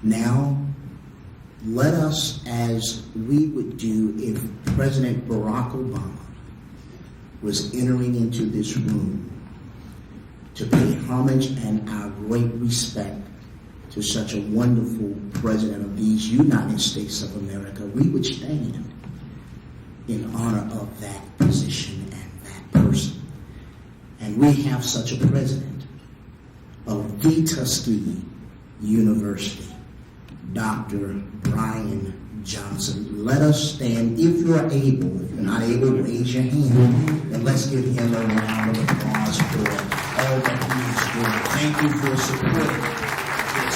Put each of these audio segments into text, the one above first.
Now, let us, as we would do if President Barack Obama was entering into this room, to pay homage and our great respect to such a wonderful president of these United States of America, we would stand in honor of that position and that person. And we have such a president of the Tuskegee University, Dr. Brian Johnson. Let us stand, if you're able. If you're not able, raise your hand, and let's give him a round of applause for all that he is doing. Thank you for supporting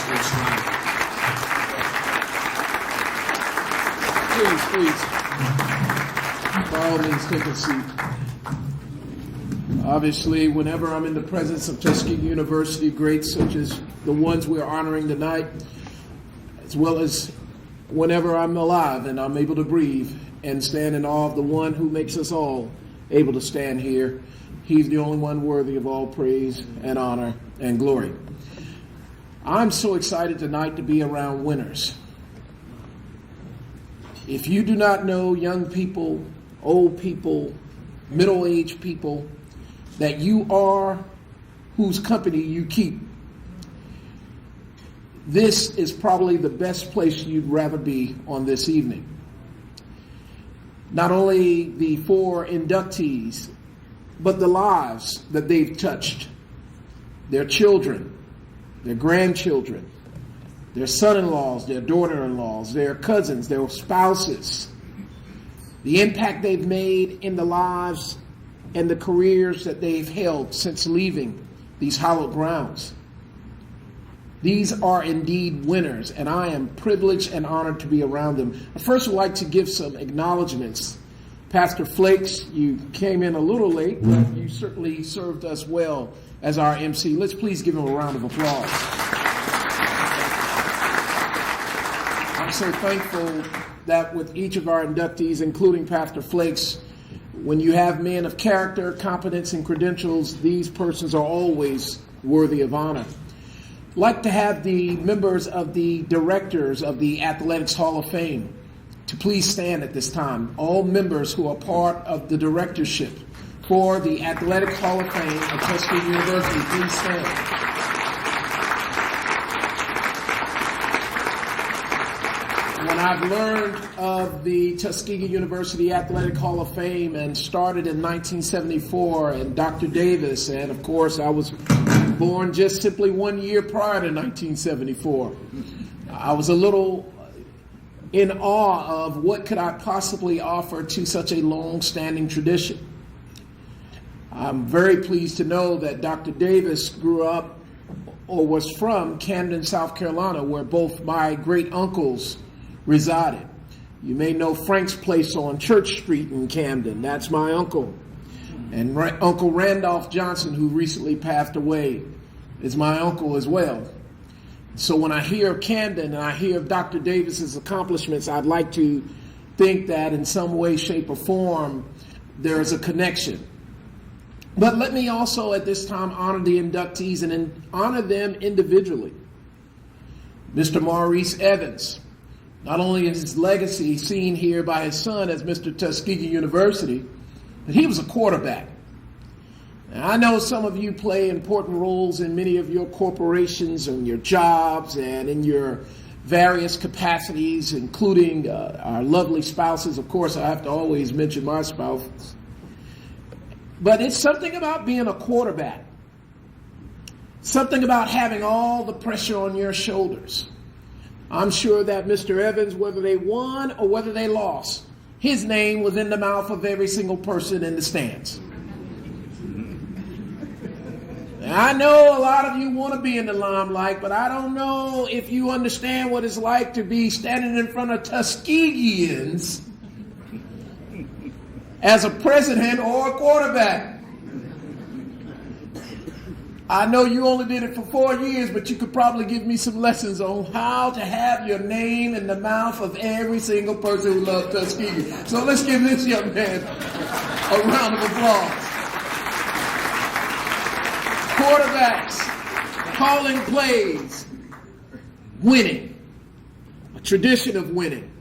this night. Please, by all means, take a seat. Obviously, whenever I'm in the presence of Tuskegee University greats such as the ones we're honoring tonight, as well as whenever I'm alive and I'm able to breathe and stand in awe of the one who makes us all able to stand here, he's the only one worthy of all praise and honor and glory. I'm so excited tonight to be around winners. If you do not know, young people, old people, middle-aged people, that you are whose company you keep, this is probably the best place you'd rather be on this evening. Not only the 4 inductees, but the lives that they've touched, their children, their grandchildren, their son-in-laws, their daughter-in-laws, their cousins, their spouses, the impact they've made in the lives and the careers that they've held since leaving these hallowed grounds. These are indeed winners, and I am privileged and honored to be around them. I first would like to give some acknowledgments. Pastor Flakes, you came in a little late, but you certainly served us well as our MC. Let's please give him a round of applause. I'm so thankful that with each of our inductees, including Pastor Flakes, when you have men of character, competence, and credentials, these persons are always worthy of honor. I'd like to have the members of the directors of the Athletics Hall of Fame to please stand at this time. All members who are part of the directorship for the Athletic Hall of Fame at Tuskegee University, please stand. When I've learned of the Tuskegee University Athletic Hall of Fame and started in 1974, and Dr. Davis, and of course I was born just simply 1 year prior to 1974, I was a little in awe of what could I possibly offer to such a long-standing tradition. I'm very pleased to know that Dr. Davis grew up or was from Camden, South Carolina, where both my great uncles resided. You may know Frank's place on Church Street in Camden. That's my uncle. And Uncle Randolph Johnson, who recently passed away, is my uncle as well. So when I hear of Camden and I hear of Dr. Davis's accomplishments, I'd like to think that in some way, shape, or form, there is a connection. But let me also at this time honor the inductees and honor them individually. Mr. Maurice Evans, not only is his legacy seen here by his son as Mr. Tuskegee University, but he was a quarterback. Now, I know some of you play important roles in many of your corporations and your jobs and in your various capacities, including our lovely spouses. Of course, I have to always mention my spouse. But it's something about being a quarterback, something about having all the pressure on your shoulders. I'm sure that Mr. Evans, whether they won or whether they lost, his name was in the mouth of every single person in the stands. Now, I know a lot of you want to be in the limelight, but I don't know if you understand what it's like to be standing in front of Tuskegeans as a president or a quarterback. I know you only did it for 4 years, but you could probably give me some lessons on how to have your name in the mouth of every single person who loves Tuskegee. So let's give this young man a round of applause. Quarterbacks, calling plays, winning. tradition of winning.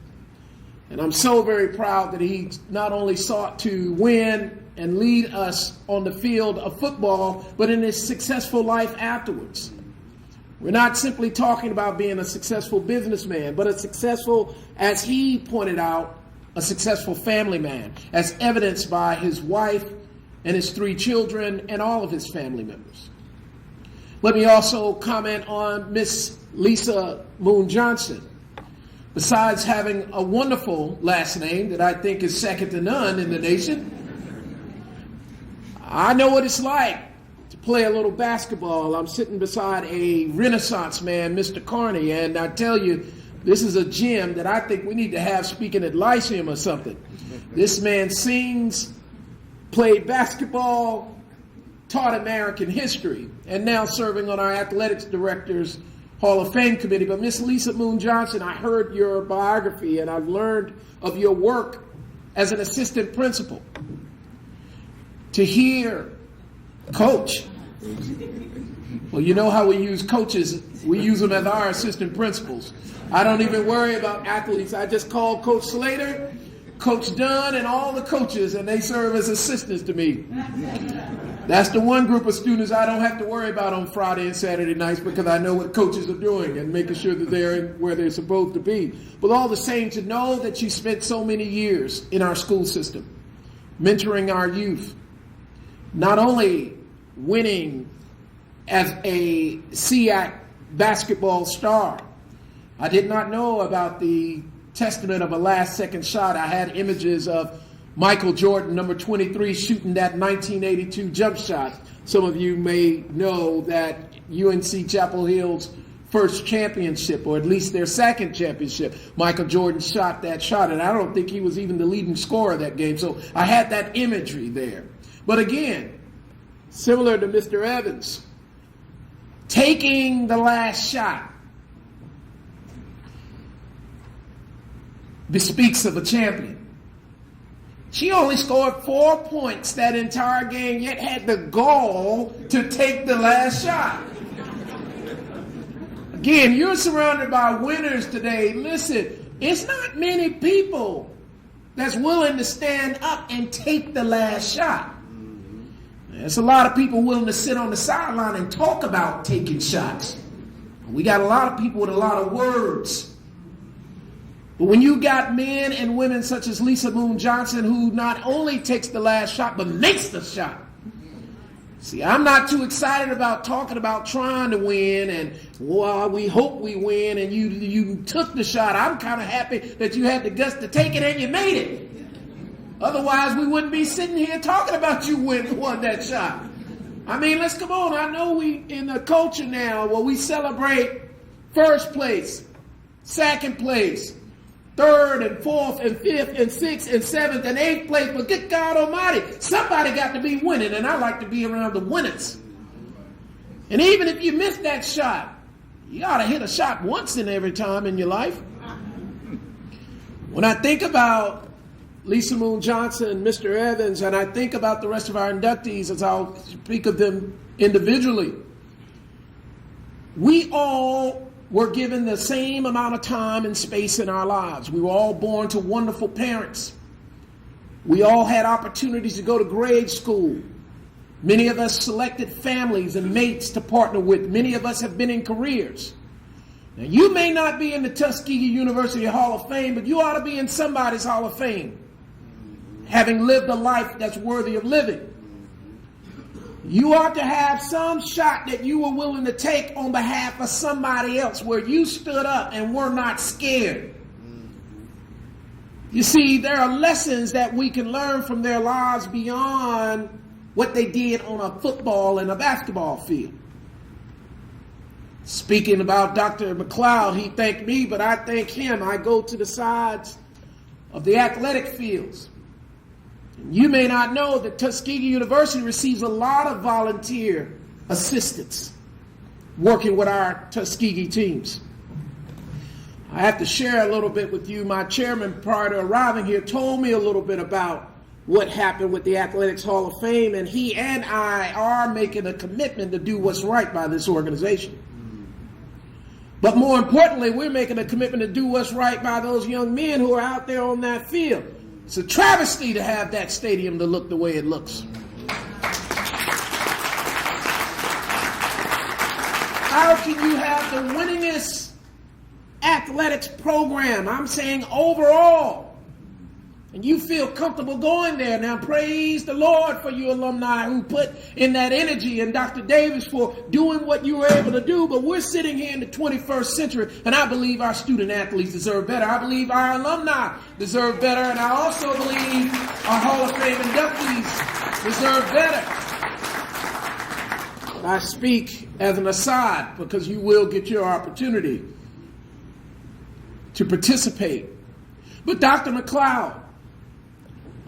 And I'm so very proud that he not only sought to win and lead us on the field of football, but in his successful life afterwards. We're not simply talking about being a successful businessman, but a successful, as he pointed out, a successful family man, as evidenced by his wife and his 3 children and all of his family members. Let me also comment on Miss Lisa Moon Johnson. Besides having a wonderful last name that I think is second to none in the nation, I know what it's like to play a little basketball. I'm sitting beside a Renaissance man, Mr. Carney, and I tell you, this is a gym that I think we need to have speaking at Lyceum or something. This man sings, played basketball, taught American history, and now serving on our athletics director's Hall of Fame committee. But Miss Lisa Moon Johnson, I heard your biography and I've learned of your work as an assistant principal. To hear coach, well, you know how we use coaches, we use them as our assistant principals. I don't even worry about athletes. I just call Coach Slater, Coach Dunn, and all the coaches, and they serve as assistants to me. That's the one group of students I don't have to worry about on Friday and Saturday nights, because I know what coaches are doing and making sure that they're where they're supposed to be. But all the same, to know that you spent so many years in our school system, mentoring our youth, not only winning as a SEAC basketball star. I did not know about the testament of a last-second shot. I had images of Michael Jordan, number 23, shooting that 1982 jump shot. Some of you may know that UNC Chapel Hill's first championship, or at least their second championship, Michael Jordan shot that shot, and I don't think he was even the leading scorer of that game. So I had that imagery there. But again, similar to Mr. Evans, taking the last shot bespeaks of a champion. She only scored 4 points that entire game, yet had the gall to take the last shot. Again, you're surrounded by winners today. Listen, it's not many people that's willing to stand up and take the last shot. There's a lot of people willing to sit on the sideline and talk about taking shots. We got a lot of people with a lot of words. But when you got men and women such as Lisa Moon Johnson, who not only takes the last shot, but makes the shot. See, I'm not too excited about talking about trying to win and, well, we hope we win and you took the shot. I'm kind of happy that you had the guts to take it and you made it. Otherwise, we wouldn't be sitting here talking about you won that shot. I mean, let's come on. I know we in a culture now where we celebrate first place, second place, third and fourth and fifth and sixth and seventh and eighth place. But good God Almighty, somebody got to be winning, and I like to be around the winners. And even if you miss that shot, you ought to hit a shot once in every time in your life. When I think about Lisa Moon Johnson, Mr. Evans, and I think about the rest of our inductees, as I'll speak of them individually, we all were given the same amount of time and space in our lives. We were all born to wonderful parents. We all had opportunities to go to grade school. Many of us selected families and mates to partner with. Many of us have been in careers. Now, you may not be in the Tuskegee University Hall of Fame, but you ought to be in somebody's Hall of Fame, having lived a life that's worthy of living. You ought to have some shot that you were willing to take on behalf of somebody else, where you stood up and were not scared. You see, there are lessons that we can learn from their lives beyond what they did on a football and a basketball field. Speaking about Dr. McLeod, he thanked me, but I thank him. I go to the sides of the athletic fields. You may not know that Tuskegee University receives a lot of volunteer assistance working with our Tuskegee teams. I have to share a little bit with you. My chairman, prior to arriving here, told me a little bit about what happened with the Athletics Hall of Fame, and he and I, are making a commitment to do what's right by this organization. But more importantly, we're making a commitment to do what's right by those young men who are out there on that field. It's a travesty to have that stadium to look the way it looks. How can you have the winningest athletics program, I'm saying overall, and you feel comfortable going there? Now, praise the Lord for you alumni who put in that energy, and Dr. Davis for doing what you were able to do. But we're sitting here in the 21st century, and I believe our student athletes deserve better. I believe our alumni deserve better, and I also believe our Hall of Fame inductees deserve better. I speak as an aside because you will get your opportunity to participate. But Dr. McLeod,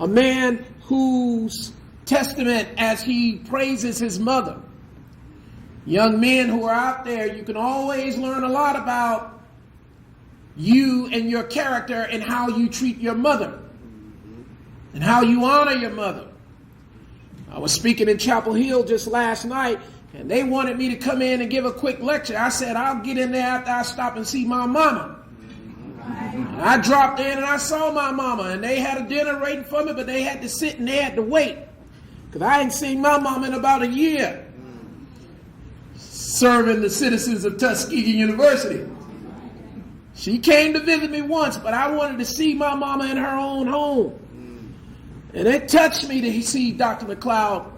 a man whose testament as he praises his mother, young men who are out there, you can always learn a lot about you and your character and how you treat your mother and how you honor your mother. I was speaking in Chapel Hill just last night, and they wanted me to come in and give a quick lecture. I said, I'll get in there after I stop and see my mama. And I dropped in and I saw my mama, and they had a dinner waiting for me, but they had to sit and they had to wait because I hadn't seen my mama in about a year serving the citizens of Tuskegee University. She came to visit me once, but I wanted to see my mama in her own home. And it touched me to see Dr. McLeod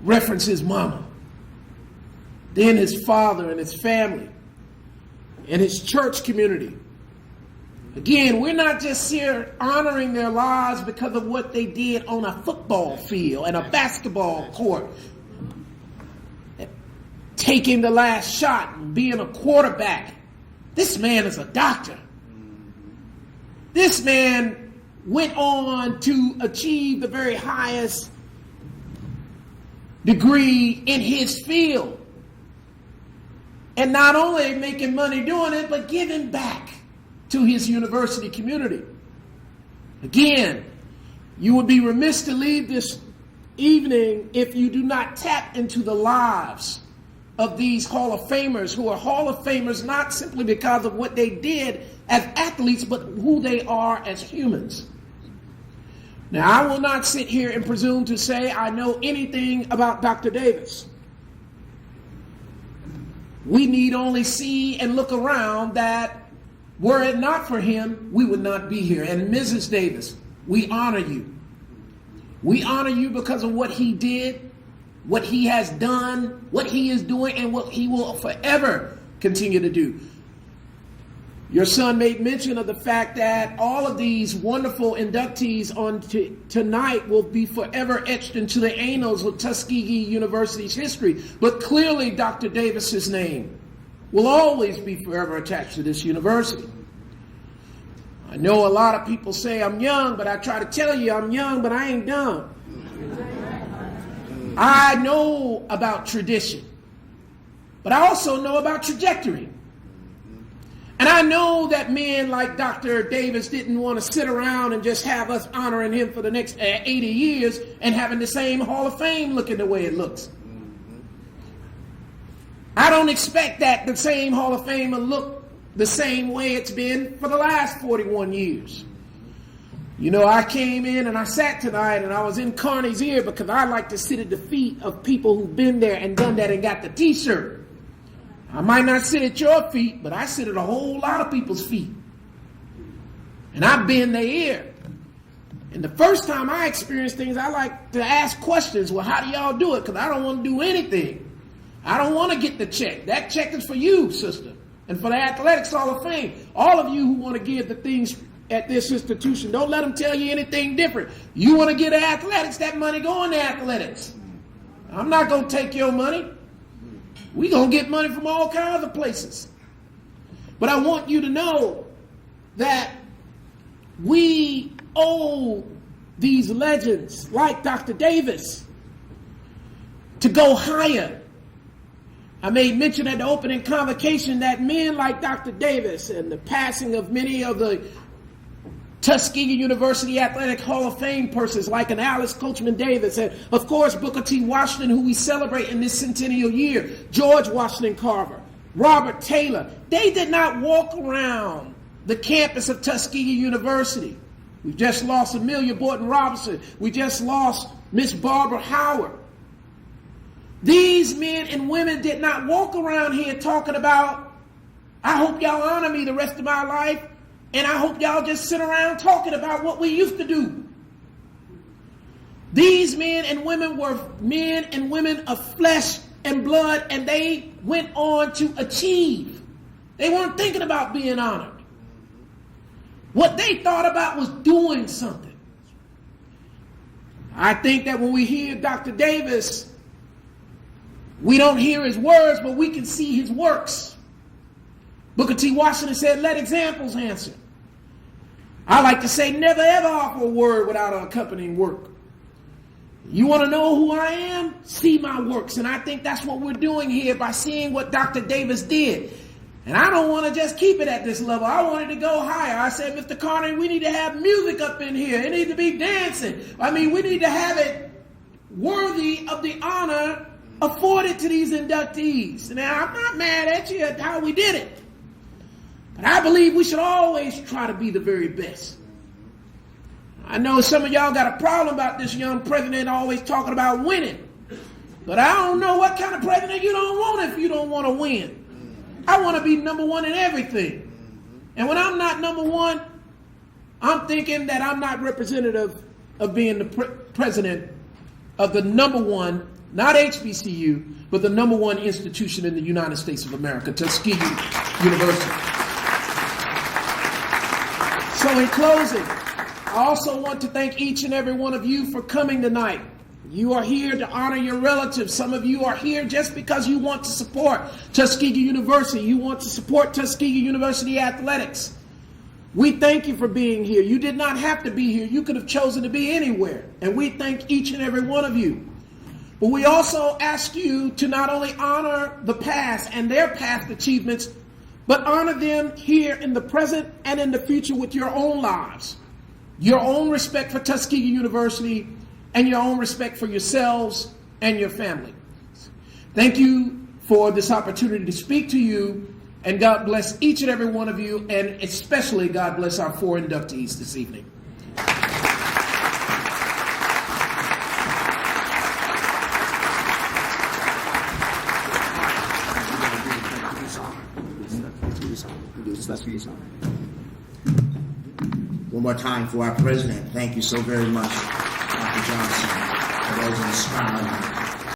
reference his mama, then his father and his family and his church community. Again, we're not just here honoring their lives because of what they did on a football field and a basketball court, taking the last shot and being a quarterback. This man is a doctor. This man went on to achieve the very highest degree in his field. And not only making money doing it, but giving back to his university community. Again, you would be remiss to leave this evening if you do not tap into the lives of these Hall of Famers, who are Hall of Famers not simply because of what they did as athletes, but who they are as humans. Now, I will not sit here and presume to say I know anything about Dr. Davis. We need only see and look around that were it not for him, we would not be here. And Mrs. Davis, we honor you. We honor you because of what he did, what he has done, what he is doing, and what he will forever continue to do. Your son made mention of the fact that all of these wonderful inductees on tonight will be forever etched into the annals of Tuskegee University's history. But clearly, Dr. Davis's name will always be forever attached to this university. I know a lot of people say I'm young, but I try to tell you I'm young, but I ain't dumb. I know about tradition, but I also know about trajectory. And I know that men like Dr. Davis didn't want to sit around and just have us honoring him for the next 80 years and having the same Hall of Fame looking the way it looks. I don't expect that the same Hall of Fame will look the same way it's been for the last 41 years. You know, I came in and I sat tonight and I was in Carney's ear because I like to sit at the feet of people who've been there and done that and got the t-shirt. I might not sit at your feet, but I sit at a whole lot of people's feet. And I bend their ear. And the first time I experience things, I like to ask questions. Well, how do y'all do it? Because I don't want to do anything. I don't want to get the check. That check is for you, sister, and for the Athletics Hall of Fame. All of you who want to give the things at this institution, don't let them tell you anything different. You want to get athletics, that money go into athletics. I'm not going to take your money. We're going to get money from all kinds of places. But I want you to know that we owe these legends like Dr. Davis to go higher. I made mention at the opening convocation that men like Dr. Davis and the passing of many of the Tuskegee University Athletic Hall of Fame persons like an Alice Coachman Davis, and of course Booker T. Washington, who we celebrate in this centennial year, George Washington Carver, Robert Taylor. They did not walk around the campus of Tuskegee University. We've just lost Amelia Boynton Robinson. We just lost Miss Barbara Howard. These men and women did not walk around here talking about, I hope y'all honor me the rest of my life, and I hope y'all just sit around talking about what we used to do. These men and women were men and women of flesh and blood, and they went on to achieve. They weren't thinking about being honored. What they thought about was doing something. I think that when we hear Dr. Davis, we don't hear his words, but we can see his works. Booker T. Washington said, let examples answer. I like to say, never ever offer a word without an accompanying work. You want to know who I am? See my works. And I think that's what we're doing here by seeing what Dr. Davis did. And I don't want to just keep it at this level. I wanted to go higher. I said, Mr. Carney, we need to have music up in here. It needs to be dancing. I mean, we need to have it worthy of the honor afforded to these inductees. Now, I'm not mad at you at how we did it. But I believe we should always try to be the very best. I know some of y'all got a problem about this young president always talking about winning. But I don't know what kind of president you don't want if you don't want to win. I want to be number one in everything. And when I'm not number one, I'm thinking that I'm not representative of being the president of the number one, not HBCU, but the number one institution in the United States of America, Tuskegee University. So in closing, I also want to thank each and every one of you for coming tonight. You are here to honor your relatives. Some of you are here just because you want to support Tuskegee University. You want to support Tuskegee University athletics. We thank you for being here. You did not have to be here. You could have chosen to be anywhere. And we thank each and every one of you. But we also ask you to not only honor the past and their past achievements, but honor them here in the present and in the future with your own lives, your own respect for Tuskegee University, and your own respect for yourselves and your family. Thank you for this opportunity to speak to you, and God bless each and every one of you, and especially God bless our 4 inductees this evening. One more time for our president. Thank you so very much, Dr. Johnson, for those inspiring